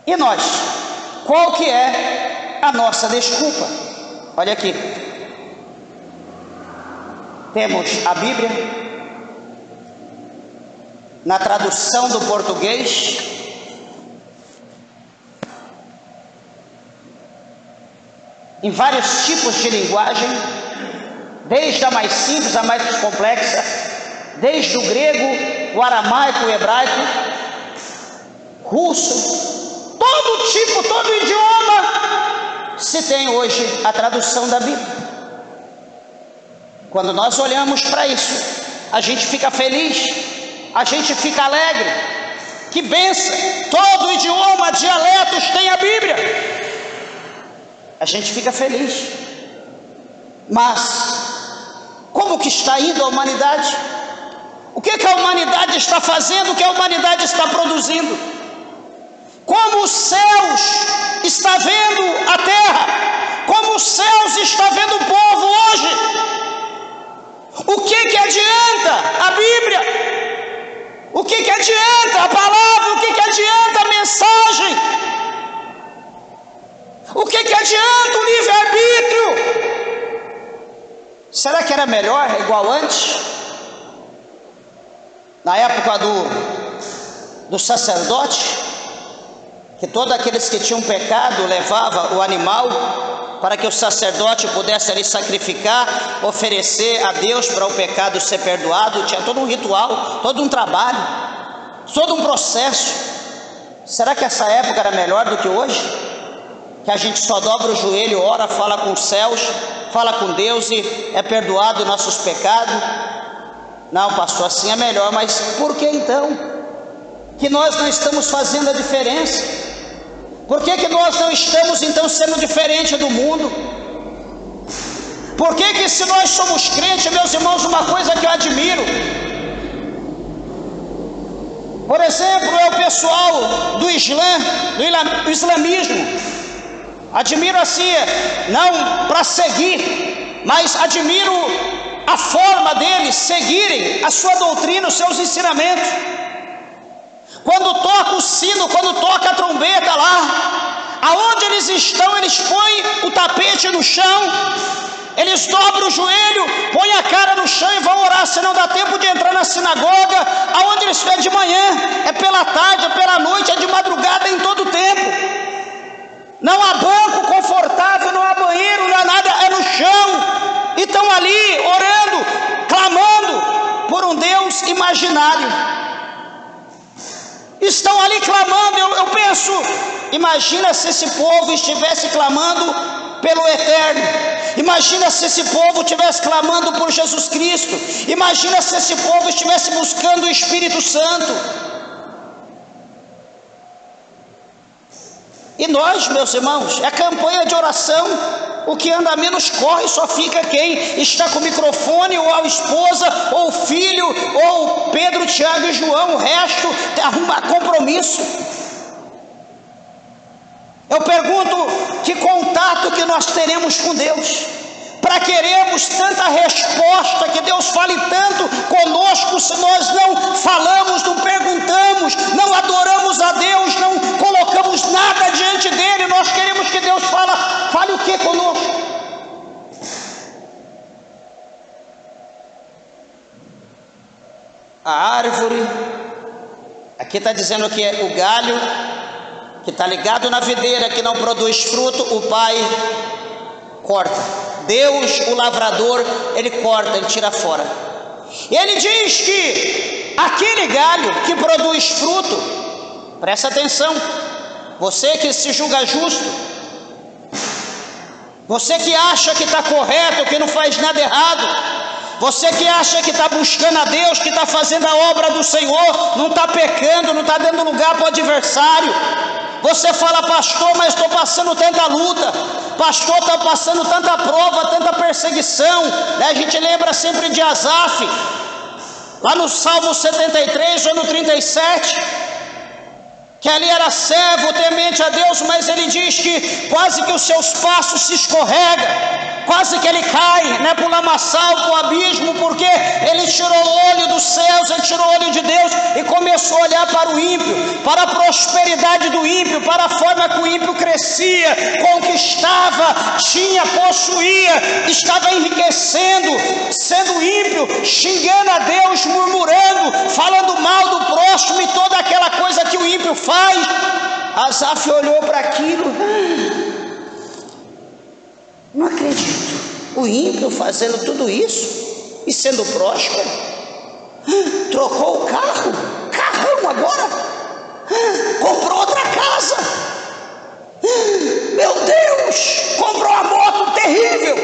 Speaker 1: e nós? Qual que é a nossa desculpa? Olha aqui. Temos a Bíblia na tradução do português, em vários tipos de linguagem, desde a mais simples à mais complexa, desde o grego, o aramaico, o hebraico, russo, todo tipo, todo idioma se tem hoje a tradução da Bíblia. Quando nós olhamos para isso, a gente fica feliz, a gente fica alegre. Que bênção! Todo idioma, dialetos tem a Bíblia. A gente fica feliz. Mas como que está indo a humanidade? O que a humanidade está fazendo? O que a humanidade está produzindo? Como os céus está vendo a terra? Como os céus está vendo o povo hoje? O que adianta a Bíblia? O que adianta a palavra? O que adianta a mensagem? O que adianta o livre-arbítrio? Será que era melhor, igual antes? Na época do sacerdote, que todos aqueles que tinham pecado levavam o animal para que o sacerdote pudesse ali sacrificar, oferecer a Deus para o pecado ser perdoado. Tinha todo um ritual, todo um trabalho, todo um processo. Será que essa época era melhor do que hoje? Que a gente só dobra o joelho, ora, fala com os céus, fala com Deus e é perdoado nossos pecados? Não, pastor, assim é melhor. Mas por que então que nós não estamos fazendo a diferença? Por que nós não estamos então sendo diferente do mundo? Por que se nós somos crentes, meus irmãos, uma coisa que eu admiro, por exemplo, é o pessoal do islamismo. Admiro assim, não para seguir, mas admiro a forma deles seguirem a sua doutrina, os seus ensinamentos. Quando toca o sino, quando toca a trombeta lá, aonde eles estão, eles põem o tapete no chão, eles dobram o joelho, põem a cara no chão e vão orar. Se não dá tempo de entrar na sinagoga, aonde eles estão, é de manhã, é pela tarde, é pela noite, é de madrugada, é em todo tempo. Não há banco confortável, não há banheiro, não há nada, é no chão. E estão ali orando, clamando por um Deus imaginário. Estão ali clamando. Eu penso, imagina se esse povo estivesse clamando pelo eterno. Imagina se esse povo estivesse clamando por Jesus Cristo. Imagina se esse povo estivesse buscando o Espírito Santo. E nós, meus irmãos, é campanha de oração. O que anda menos corre, só fica quem está com o microfone, ou a esposa, ou o filho, ou Pedro, Tiago e João. O resto arruma compromisso. Eu pergunto, que contato que nós teremos com Deus, para queremos tanta resposta, que Deus fale tanto conosco, se nós não falamos, não perguntamos, não adoramos a Deus, não colocamos nada diante dele. Nós queremos que Deus fale o que conosco? A árvore, aqui está dizendo que é o galho que está ligado na videira, que não produz fruto, o pai corta. Deus, o lavrador, ele corta, ele tira fora. Ele diz que aquele galho que produz fruto, presta atenção, você que se julga justo, você que acha que está correto, que não faz nada errado, você que acha que está buscando a Deus, que está fazendo a obra do Senhor, não está pecando, não está dando lugar para o adversário. Você fala, pastor, mas estou passando tanta luta, pastor, está passando tanta prova, tanta perseguição, né? A gente lembra sempre de Asaf, lá no Salmo 73 ou no 37, que ali era servo, temente a Deus, mas ele diz que quase que os seus passos se escorregam, quase que ele cai, né, para o lamaçal, para o abismo, porque ele tirou o olho dos céus, ele tirou o olho de Deus e começou a olhar para o ímpio, para a prosperidade do ímpio, para a forma que o ímpio crescia, conquistava, tinha, possuía, estava enriquecendo, sendo ímpio, xingando a Deus, murmurando, falando mal do próximo e toda aquela coisa que o ímpio faz. Asaf olhou para aquilo, não acredito, o ímpio fazendo tudo isso e sendo próspero, trocou o carrão agora, comprou outra casa, meu Deus, comprou uma moto terrível,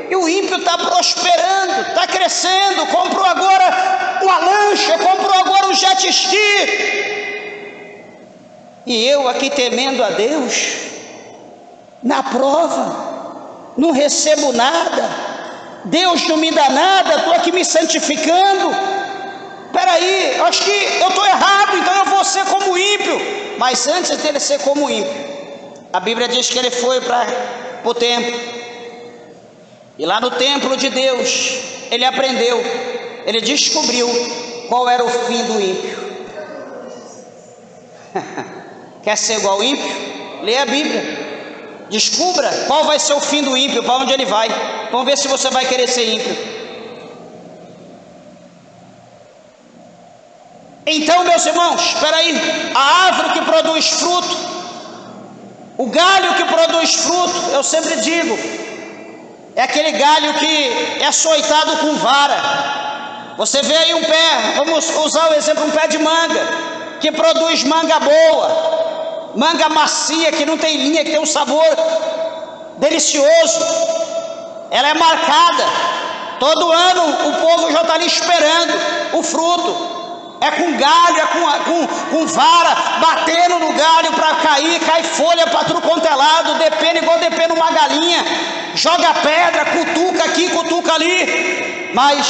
Speaker 1: e o ímpio está prosperando, está crescendo, comprou agora uma lancha, comprou agora um jet ski. E eu aqui temendo a Deus, na prova, não recebo nada, Deus não me dá nada, estou aqui me santificando. Peraí, acho que eu estou errado, então eu vou ser como ímpio. Mas antes dele ser como ímpio, a Bíblia diz que ele foi para o templo, e lá no templo de Deus, ele aprendeu, ele descobriu qual era o fim do ímpio. Quer ser igual ao ímpio? Leia a Bíblia, descubra qual vai ser o fim do ímpio, para onde ele vai. Vamos ver se você vai querer ser ímpio. Então, meus irmãos, espera aí, a árvore que produz fruto, o galho que produz fruto, eu sempre digo, é aquele galho que é açoitado com vara. Você vê aí um pé, vamos usar o exemplo, um pé de manga, que produz manga boa, manga macia, que não tem linha, que tem um sabor delicioso, ela é marcada, todo ano o povo já está ali esperando o fruto, é com galho, é com vara, batendo no galho para cair, cai folha para tudo quanto é lado, depende igual depende uma galinha, joga pedra, cutuca aqui, cutuca ali, mas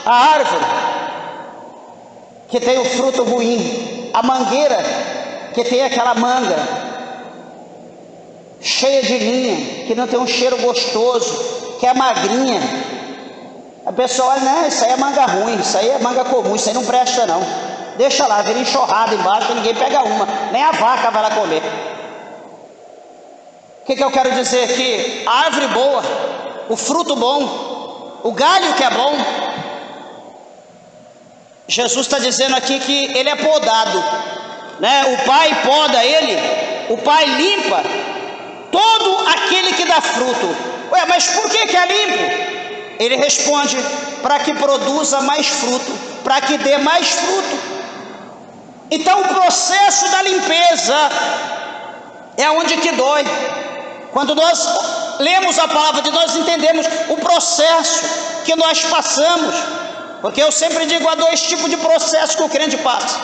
Speaker 1: a árvore que tem o fruto ruim, a mangueira que tem aquela manga cheia de linha, que não tem um cheiro gostoso, que é magrinha, a pessoa olha, não, isso aí é manga ruim, isso aí é manga comum, isso aí não presta não, deixa lá, vira enxurrada embaixo, que ninguém pega uma, nem a vaca vai lá comer. O que eu quero dizer aqui? A árvore boa, o fruto bom, o galho que é bom, Jesus está dizendo aqui que ele é podado, né? O Pai poda ele, o Pai limpa todo aquele que dá fruto. Ué, mas por que é limpo? Ele responde, para que produza mais fruto, para que dê mais fruto. Então o processo da limpeza é onde que dói. Quando nós lemos a palavra de Deus, nós entendemos o processo que nós passamos. Porque eu sempre digo, há dois tipos de processos que o crente passa.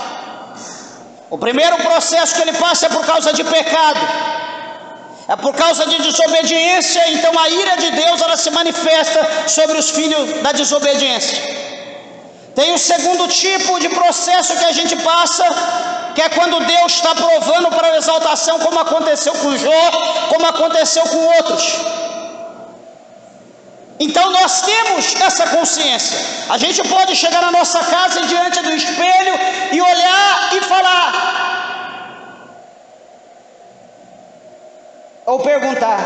Speaker 1: O primeiro processo que ele passa é por causa de pecado, é por causa de desobediência. Então a ira de Deus, ela se manifesta sobre os filhos da desobediência. Tem o segundo tipo de processo que a gente passa, que é quando Deus está provando para a exaltação, como aconteceu com Jó, como aconteceu com outros. Então nós temos essa consciência. A gente pode chegar na nossa casa diante do espelho e olhar e falar, ou perguntar,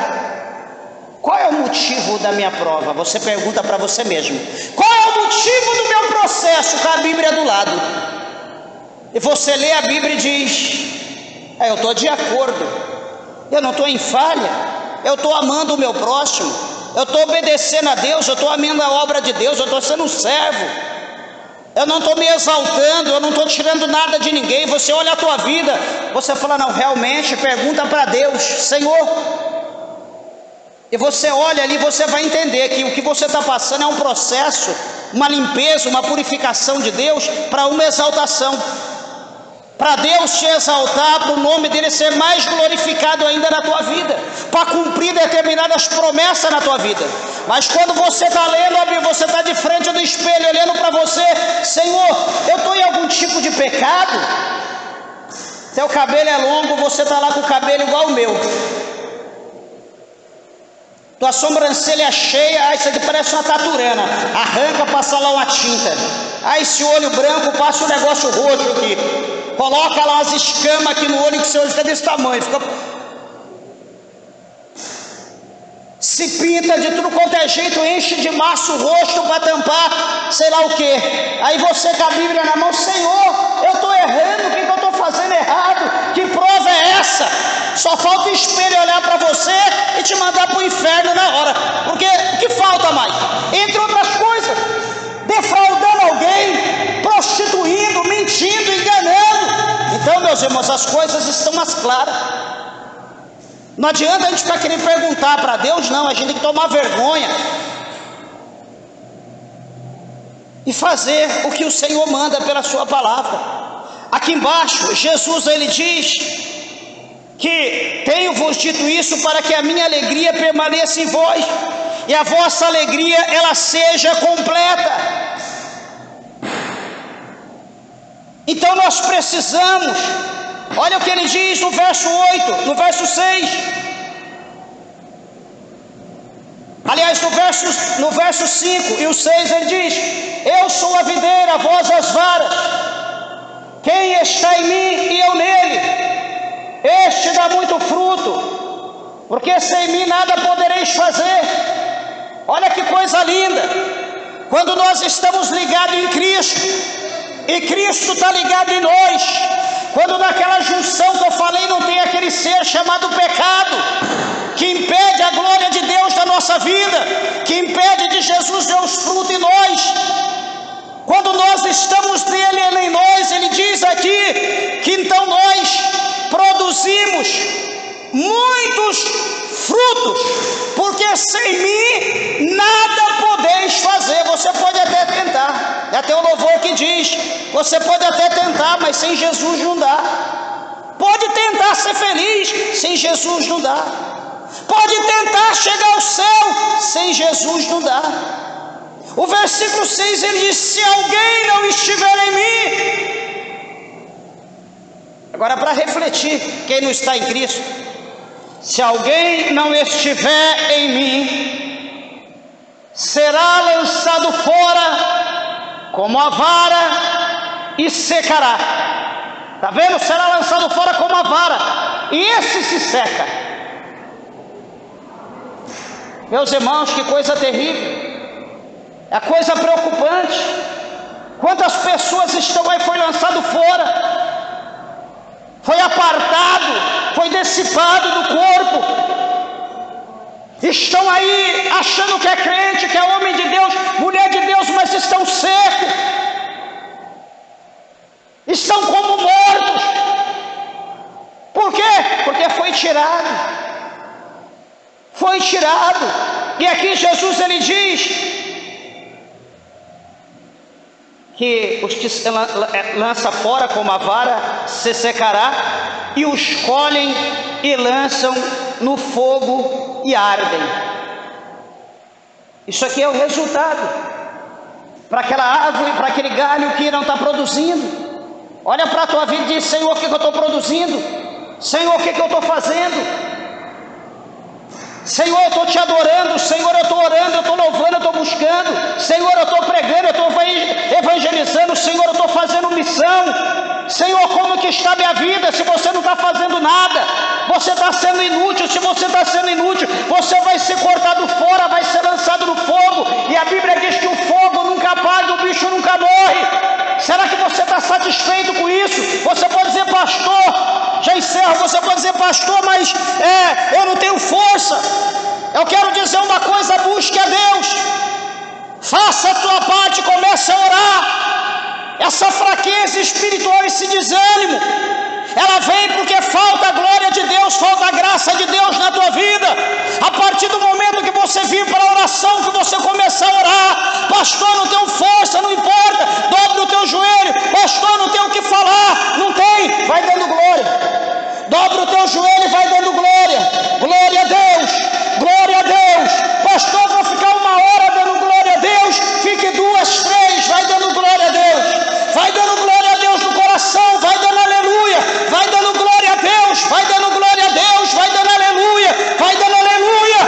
Speaker 1: qual é o motivo da minha prova? Você pergunta para você mesmo, qual é o motivo do meu processo, com a Bíblia do lado? E você lê a Bíblia e diz, eu estou de acordo, eu não estou em falha, eu estou amando o meu próximo, eu estou obedecendo a Deus, eu estou amando a obra de Deus, eu estou sendo um servo, eu não estou me exaltando, eu não estou tirando nada de ninguém. Você olha a tua vida, você fala, não, realmente, pergunta para Deus, Senhor, e você olha ali, você vai entender que o que você está passando é um processo, uma limpeza, uma purificação de Deus para uma exaltação, para Deus te exaltar, para o nome dele ser mais glorificado ainda na tua vida, para cumprir determinadas promessas na tua vida. Mas quando você está lendo a Bíblia, você está de frente do espelho, olhando para você, Senhor, eu estou em algum tipo de pecado? Teu cabelo é longo, você está lá com o cabelo igual o meu, tua sobrancelha é cheia, isso aqui parece uma taturana, arranca, passa lá uma tinta, esse olho branco, passa um negócio roxo aqui, coloca lá umas escamas aqui no olho, que seu olho fica desse tamanho, se pinta de tudo quanto é jeito, enche de massa o rosto para tampar sei lá o que. Aí você com a Bíblia na mão, Senhor, eu estou errando, o que eu estou fazendo errado? Que prova é essa? Só falta o espelho olhar para você e te mandar para o inferno na hora, porque o que falta mais? Entre outras coisas, defraudando alguém, prostituindo, mentindo, enganando. Então, meus irmãos, as coisas estão mais claras. Não adianta a gente ficar querendo perguntar para Deus, não, a gente tem que tomar vergonha e fazer o que o Senhor manda pela sua palavra. Aqui embaixo, Jesus ele diz que tenho-vos dito isso para que a minha alegria permaneça em vós e a vossa alegria ela seja completa. Então nós precisamos, olha o que ele diz no verso 8, no verso 6, aliás no verso 5 e o 6 ele diz, eu sou a videira, vós as varas, quem está em mim e eu nele, este dá muito fruto, porque sem mim nada podereis fazer. Olha que coisa linda, quando nós estamos ligados em Cristo, e Cristo está ligado em nós, quando naquela junção que eu falei não tem aquele ser chamado pecado, que impede a glória de Deus da nossa vida, que impede de Jesus dar os frutos em nós, quando nós estamos nele, ele em nós, ele diz aqui, que então nós produzimos muitos frutos, porque sem mim nada podeis fazer. Você pode até tentar, é até o louvor que diz, você pode até tentar, mas sem Jesus não dá. Pode tentar ser feliz, sem Jesus não dá. Pode tentar chegar ao céu, sem Jesus não dá. O versículo 6 ele diz, se alguém não estiver em mim. Agora para refletir, quem não está em Cristo, se alguém não estiver em mim, será lançado fora como a vara e secará. Está vendo? Será lançado fora como a vara, e esse se seca. Meus irmãos, que coisa terrível, é coisa preocupante. Quantas pessoas estão aí, foi lançado fora, foi apartado, foi dissipado do corpo, estão aí achando que é crente, que é homem de Deus, mulher de Deus, mas estão secos, estão como mortos. Por quê? Porque foi tirado, e aqui Jesus ele diz que os que lança fora como a vara se secará, e os colhem e lançam no fogo e ardem. Isso aqui é o resultado para aquela árvore, para aquele galho que não está produzindo. Olha para a tua vida e diz, Senhor, o que eu estou produzindo? Senhor, o que eu estou fazendo? Senhor, eu estou te adorando, Senhor, eu estou orando, eu estou louvando, eu estou buscando, Senhor, eu estou pregando, eu estou evangelizando, Senhor, eu estou fazendo missão. Senhor, como que está minha vida? Se você não está fazendo nada, você está sendo inútil. Se você está sendo inútil, você vai ser cortado fora, vai ser lançado no fogo, e a Bíblia diz que o fogo nunca apaga, o bicho nunca morre. Será que você está satisfeito com isso? Você pode dizer, pastor, já encerro, você pode dizer, pastor, mas eu não tenho força, Eu quero dizer uma coisa: busque a Deus, faça a tua parte, comece a orar. Essa fraqueza espiritual, esse desânimo, ela vem porque falta a glória de Deus, falta a graça de Deus na tua vida. A partir do momento que você vir para a oração, que você começar a orar: pastor, não tenho força, não importa, dobre o teu joelho. Pastor, não tenho o que falar, não tem, vai dando glória. Dobra o teu joelho e vai dando glória. Glória a Deus, glória a Deus. Pastor, vou ficar 1 hora dando glória a Deus. Fique 2, 3, vai dando glória a Deus. Vai dando glória a Deus no coração, vai dando aleluia. Vai dando glória a Deus, vai dando glória a Deus, vai dando aleluia, vai dando aleluia.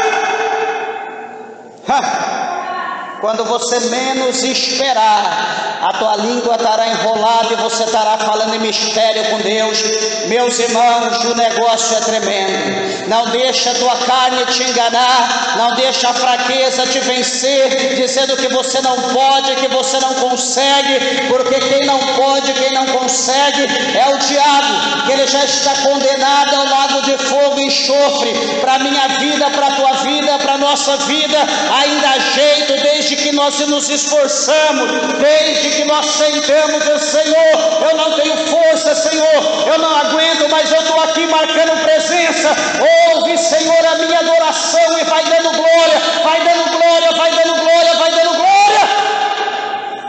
Speaker 1: Quando você menos esperar, a tua língua estará enrolada e você estará falando em mistério com Deus. Meus irmãos, o negócio é tremendo. Não deixa a tua carne te enganar, não deixa a fraqueza te vencer, dizendo que você não pode, que você não consegue, porque quem não pode, quem não consegue é o diabo, que ele já está condenado ao lago de fogo e enxofre. Para a minha vida, para a tua vida, para a nossa vida, ainda há jeito, desde que nós nos esforçamos, desde que nós sentamos. Eu, Senhor, eu não tenho força, Senhor, eu não aguento, mas eu estou aqui marcando presença. Ouve, Senhor, a minha adoração, e vai dando glória, vai dando glória, vai dando glória, vai dando glória.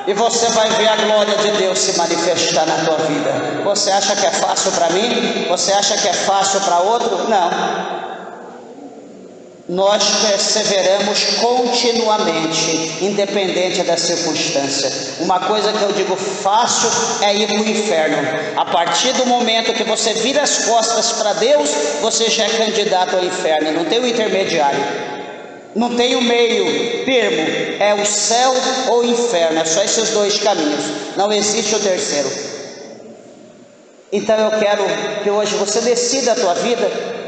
Speaker 1: E você vai ver a glória de Deus se manifestar na tua vida. Você acha que é fácil para mim? Você acha que é fácil para outro? Não. Nós perseveramos continuamente, independente da circunstância. Uma coisa que eu digo fácil é ir para o inferno. A partir do momento que você vira as costas para Deus, você já é candidato ao inferno. Não tem o intermediário, não tem o meio termo, é o céu ou o inferno. É só esses dois caminhos, não existe o terceiro. Então eu quero que hoje você decida a tua vida.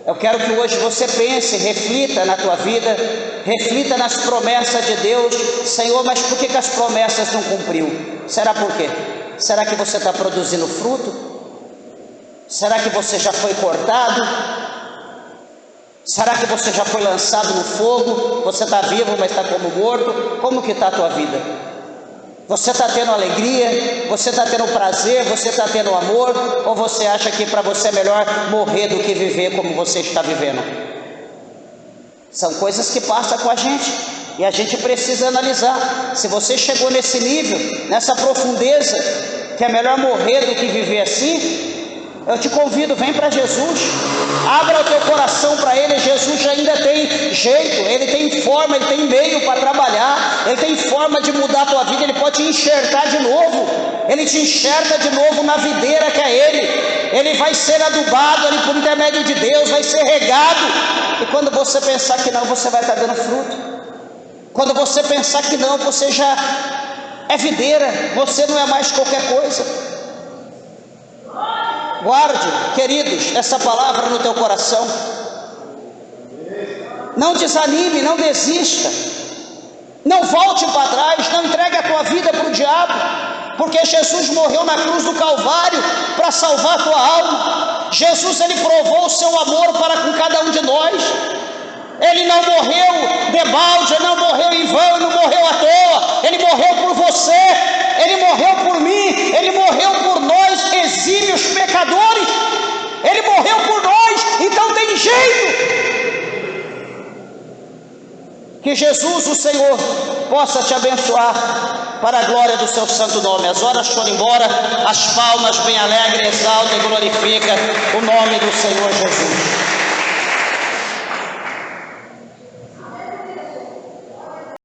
Speaker 1: Eu quero que hoje você pense, reflita na tua vida, reflita nas promessas de Deus. Senhor, mas por que as promessas não cumpriu? Será por quê? Será que você está produzindo fruto? Será que você já foi cortado? Será que você já foi lançado no fogo? Você está vivo, mas está como morto? Como que está a tua vida? Você está tendo alegria? Você está tendo prazer? Você está tendo amor? Ou você acha que para você é melhor morrer do que viver como você está vivendo? São coisas que passam com a gente e a gente precisa analisar. Se você chegou nesse nível, nessa profundeza, que é melhor morrer do que viver assim, eu te convido, vem para Jesus, abra o teu coração para Ele. Jesus ainda tem jeito, Ele tem forma, Ele tem meio para trabalhar, Ele tem forma de mudar a tua vida. Ele pode te enxertar de novo, Ele te enxerta de novo na videira que é Ele vai ser adubado ali por intermédio de Deus, vai ser regado, e quando você pensar que não, você vai estar dando fruto. Quando você pensar que não, você já é videira, você não é mais qualquer coisa. Guarde, queridos, essa palavra no teu coração. Não desanime, não desista, não volte para trás, não entregue a tua vida para o diabo, porque Jesus morreu na cruz do Calvário para salvar a tua alma. Jesus, Ele provou o seu amor para com cada um de nós. Ele não morreu debalde, Ele não morreu em vão, Ele não morreu à toa. Ele morreu por você, Ele morreu por mim, Ele morreu por nós, exímios pecadores. Ele morreu por nós, então tem jeito. Que Jesus, o Senhor, possa te abençoar para a glória do seu santo nome. As horas foram embora, as palmas bem alegres, exalta e glorifica o nome do Senhor Jesus.